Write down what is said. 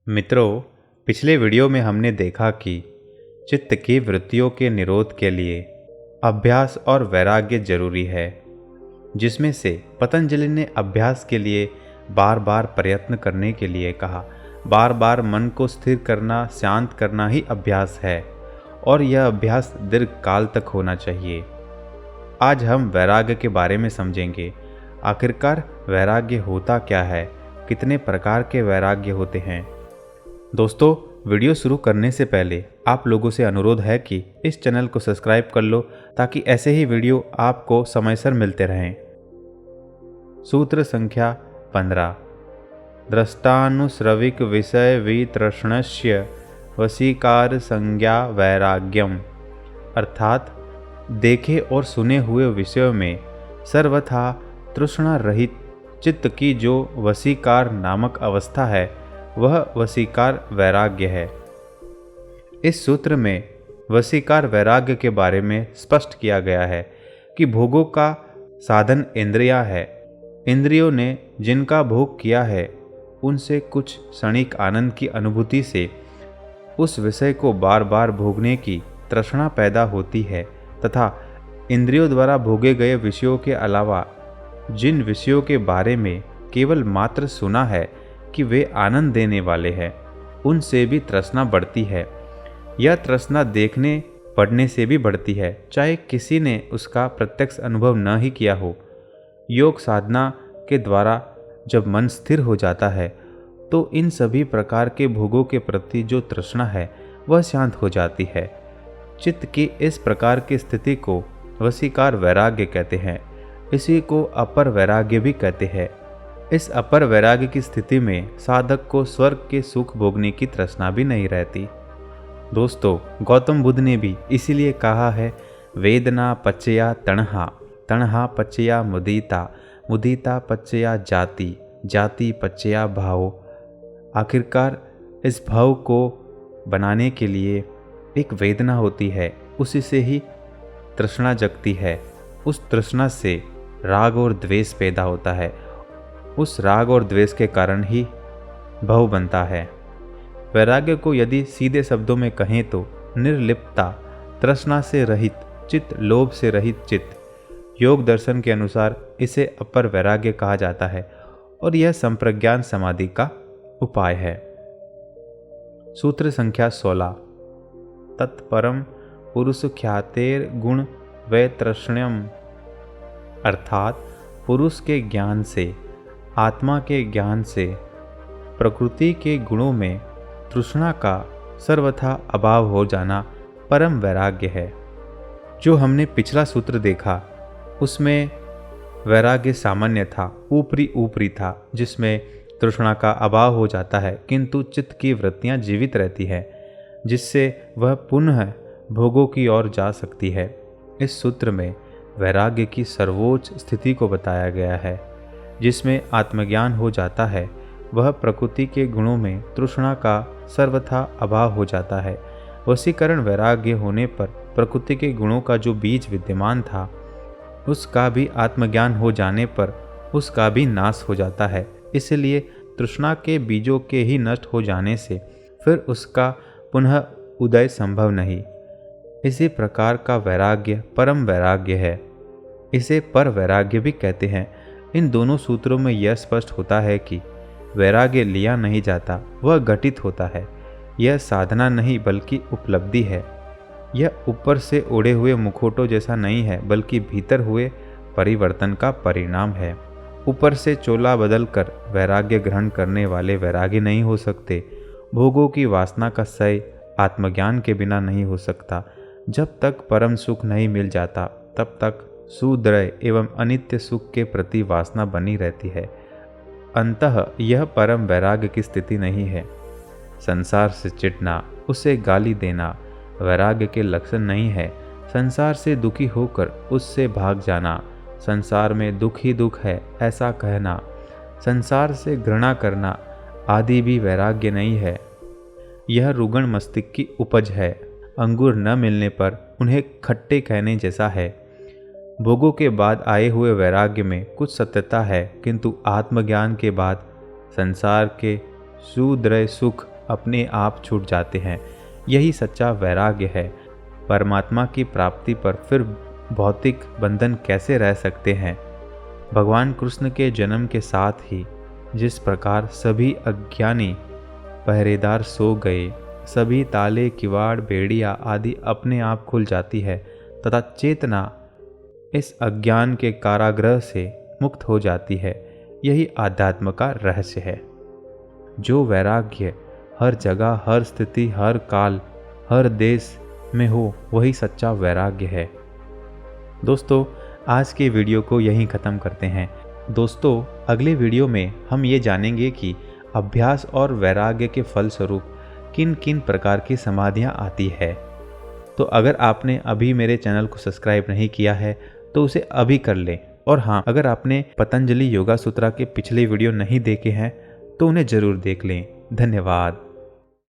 मित्रों, पिछले वीडियो में हमने देखा कि चित्त की वृत्तियों के निरोध के लिए अभ्यास और वैराग्य जरूरी है, जिसमें से पतंजलि ने अभ्यास के लिए बार बार प्रयत्न करने के लिए कहा। बार बार मन को स्थिर करना, शांत करना ही अभ्यास है और यह अभ्यास दीर्घ काल तक होना चाहिए। आज हम वैराग्य के बारे में समझेंगे। आखिरकार वैराग्य होता क्या है, कितने प्रकार के वैराग्य होते हैं। दोस्तों, वीडियो शुरू करने से पहले आप लोगों से अनुरोध है कि इस चैनल को सब्सक्राइब कर लो ताकि ऐसे ही वीडियो आपको समयसर मिलते रहें। सूत्र संख्या 15। द्रष्टानुश्रविक विषय वितृष्णस्य वशीकार संज्ञा वैराग्यम, अर्थात देखे और सुने हुए विषयों में सर्वथा तृष्णा रहित चित्त की जो वशीकार नामक अवस्था है, वह वशीकार वैराग्य है। इस सूत्र में वशीकार वैराग्य के बारे में स्पष्ट किया गया है कि भोगों का साधन इंद्रियां है। इंद्रियों ने जिनका भोग किया है, उनसे कुछ क्षणिक आनंद की अनुभूति से उस विषय को बार बार भोगने की तृष्णा पैदा होती है तथा इंद्रियों द्वारा भोगे गए विषयों के अलावा जिन विषयों के बारे में केवल मात्र सुना है कि वे आनंद देने वाले हैं, उनसे भी तृष्णा बढ़ती है। यह तृष्णा देखने पढ़ने से भी बढ़ती है, चाहे किसी ने उसका प्रत्यक्ष अनुभव न ही किया हो। योग साधना के द्वारा जब मन स्थिर हो जाता है तो इन सभी प्रकार के भोगों के प्रति जो तृष्णा है वह शांत हो जाती है। चित्त की इस प्रकार की स्थिति को वशीकार वैराग्य कहते हैं। इसी को अपर वैराग्य भी कहते हैं। इस अपर वैराग्य की स्थिति में साधक को स्वर्ग के सुख भोगने की तृष्णा भी नहीं रहती। दोस्तों, गौतम बुद्ध ने भी इसीलिए कहा है, वेदना पच्चया तणहा, तणहा पच्चया मुदिता, मुदिता पच्चया जाति, जाति पच्चया भाव। आखिरकार इस भाव को बनाने के लिए एक वेदना होती है, उसी से ही तृष्णा जगती है। उस तृष्णा से राग और द्वेष पैदा होता है। उस राग और द्वेष के कारण ही भव बनता है। वैराग्य को यदि सीधे शब्दों में कहें तो निर्लिप्तता, तृष्णा से रहित चित्त, लोभ से रहित चित्त। योग दर्शन के अनुसार इसे अपर वैराग्य कहा जाता है और यह संप्रज्ञान समाधि का उपाय है। सूत्र संख्या 16। तत्परम पुरुष ख्यातेर गुण वैतृष्ण्यम, अर्थात पुरुष के ज्ञान से, आत्मा के ज्ञान से प्रकृति के गुणों में तृष्णा का सर्वथा अभाव हो जाना परम वैराग्य है। जो हमने पिछला सूत्र देखा उसमें वैराग्य सामान्य था, ऊपरी ऊपरी था, जिसमें तृष्णा का अभाव हो जाता है किंतु चित्त की वृत्तियां जीवित रहती है, जिससे वह पुनः भोगों की ओर जा सकती है। इस सूत्र में वैराग्य की सर्वोच्च स्थिति को बताया गया है, जिसमें आत्मज्ञान हो जाता है। वह प्रकृति के गुणों में तृष्णा का सर्वथा अभाव हो जाता है। वशीकरण वैराग्य होने पर प्रकृति के गुणों का जो बीज विद्यमान था, उसका भी आत्मज्ञान हो जाने पर उसका भी नाश हो जाता है। इसलिए तृष्णा के बीजों के ही नष्ट हो जाने से फिर उसका पुनः उदय संभव नहीं। इसी प्रकार का वैराग्य परम वैराग्य है। इसे पर वैराग्य भी कहते हैं। इन दोनों सूत्रों में यह स्पष्ट होता है कि वैराग्य लिया नहीं जाता, वह घटित होता है। यह साधना नहीं बल्कि उपलब्धि है। यह ऊपर से ओढ़े हुए मुखौटों जैसा नहीं है, बल्कि भीतर हुए परिवर्तन का परिणाम है। ऊपर से चोला बदलकर वैराग्य ग्रहण करने वाले वैरागी नहीं हो सकते। भोगों की वासना का क्षय आत्मज्ञान के बिना नहीं हो सकता। जब तक परम सुख नहीं मिल जाता, तब तक सुदृढ़ एवं अनित्य सुख के प्रति वासना बनी रहती है। अंततः यह परम वैराग्य की स्थिति नहीं है। संसार से चिढ़ना, उसे गाली देना वैराग्य के लक्षण नहीं है। संसार से दुखी होकर उससे भाग जाना, संसार में दुख ही दुख है ऐसा कहना, संसार से घृणा करना आदि भी वैराग्य नहीं है। यह रुग्ण मस्तिष्क की उपज है। अंगूर न मिलने पर उन्हें खट्टे कहने जैसा है। भोगों के बाद आए हुए वैराग्य में कुछ सत्यता है, किंतु आत्मज्ञान के बाद संसार के सुदृढ़ सुख अपने आप छूट जाते हैं। यही सच्चा वैराग्य है। परमात्मा की प्राप्ति पर फिर भौतिक बंधन कैसे रह सकते हैं। भगवान कृष्ण के जन्म के साथ ही जिस प्रकार सभी अज्ञानी पहरेदार सो गए, सभी ताले, किवाड़, बेड़ियाँ आदि अपने आप खुल जाती है तथा चेतना इस अज्ञान के कारागृह से मुक्त हो जाती है, यही आध्यात्म का रहस्य है। जो वैराग्य हर जगह, हर स्थिति, हर काल, हर देश में हो, वही सच्चा वैराग्य है। दोस्तों, आज के वीडियो को यहीं ख़त्म करते हैं। दोस्तों, अगले वीडियो में हम ये जानेंगे कि अभ्यास और वैराग्य के फलस्वरूप किन किन प्रकार की समाधियाँ आती है। तो अगर आपने अभी मेरे चैनल को सब्सक्राइब नहीं किया है तो उसे अभी कर लें। और हाँ, अगर आपने पतंजलि योगा सूत्रा के पिछले वीडियो नहीं देखे हैं तो उन्हें ज़रूर देख लें। धन्यवाद।